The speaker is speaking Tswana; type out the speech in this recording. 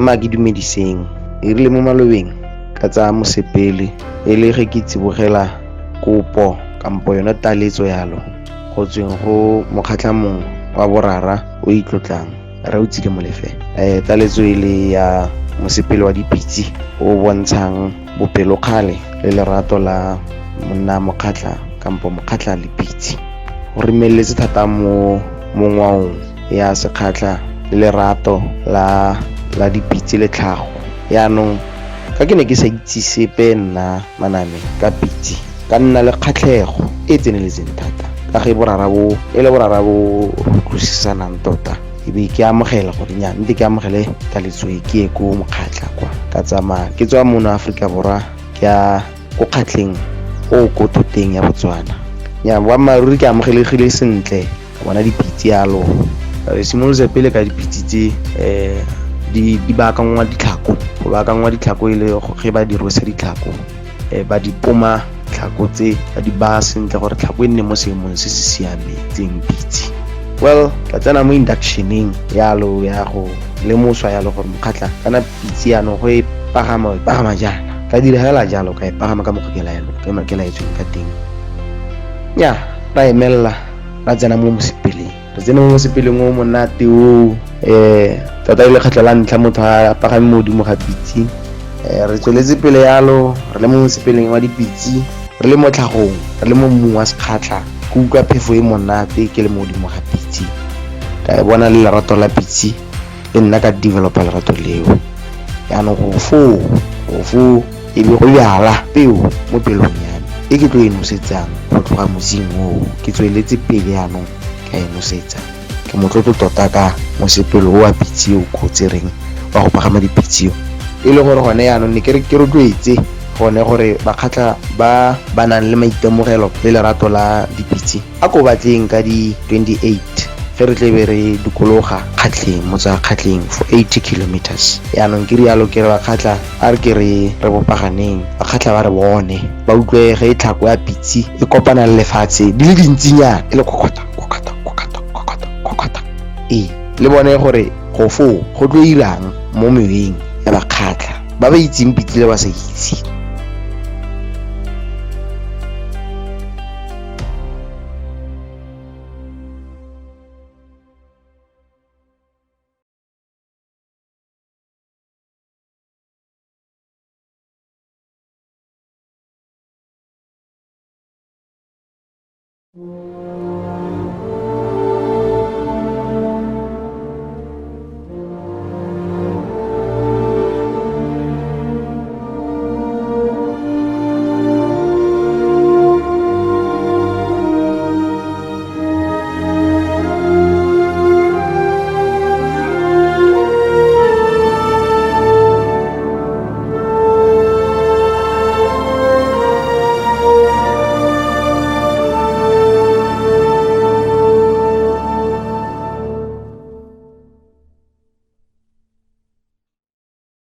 mma ke dumediseng e rile mo malobeng ka tsa mosepele e le ge ke tsibogela kopo kampo yona taletso yalo go tsweng go mokgatlhamong wa borara o itlotlang re o tsile molefe taletso e le ya mosepele wa dipitsi o bontshang bopelokgale le lerato la monna mokgatla kampo mokgatla le pitsi go rimeletse thata mo ngwaong ya sekgatla le lerato la dipitsi le tlhago yaanong ka ke ne ke sa itse sepe nna manane ka pitsi ka nna le kgatlhego e tseneletseng thata ka ge borara bo utlwisisanang tota ebe ke amogela gore nya ntse ke amogele taletso e ke ye ko mokgatla kwa ka tsamaya ke tswa mono Aforika Borwa ke ya ko kgatlheng o ko thoteng ya Botswana nya boammaaruri ke amogelegile sentle ka bona dipitsi yalo re simolotse pele ka dipitsi tse di baakangwa ditlhako go baakangwa ditlhako e le ge ba dirisa ditlhako ba dipoma tlhako tse ba di baya sentle gore tlhako e nne mo seemong se se siametseng pitsi well ka tsena mo inductioneng yalo ya go lemoswa yalo gore mokgatla kana pitsi yano go e pagama jaana ka diragala jalo ka e pagama ka mokgwa ke laetsweng ka teng nya ra emella ra tsena mo mosepeleng re tsena mo mosepeleng o monate o tota ile kgetlo la ntlha motho a pagame mo godimo ga pitsi re tsweletse pele yalo re le mo mosepeleng wa dipitsi re le mo tlhagong re le mo mmung wa sekgatla ke utlwa phefo e monate ke le mo godimo ga pitsi ka e bona le lerato la pitsi le nna ka developa lerato leo yaanong go fo e be go yala peo mo pelong yame e ke tlo e nosetsang go tloga mosing o ke tsweletse pele yaanong ka e nosetsa ke motlotlo tota ka mosepele o wa pitsi o kgotsereng wa go pagama dipitsi e le gore gone yaanong ne ke rotloetse gone gore bakgatla ba nang le maitemogelo le lerato la dipitsi a ko batleng ka di 28 ge re tlebe re dikologa kgatlheng mo tsa kgatlheng for 80 kilometers yaanong ke rialo ke re bakgatla a re ke re bopaganeng bakgatla ba re bone ba utlwe ge e tlhako ya pitsi e kopana le lefatshe di le dintsinyana e le kokota le bone gore go tlo irang mo meweng ya bakgatla ba itseng pitsi le ba sa itse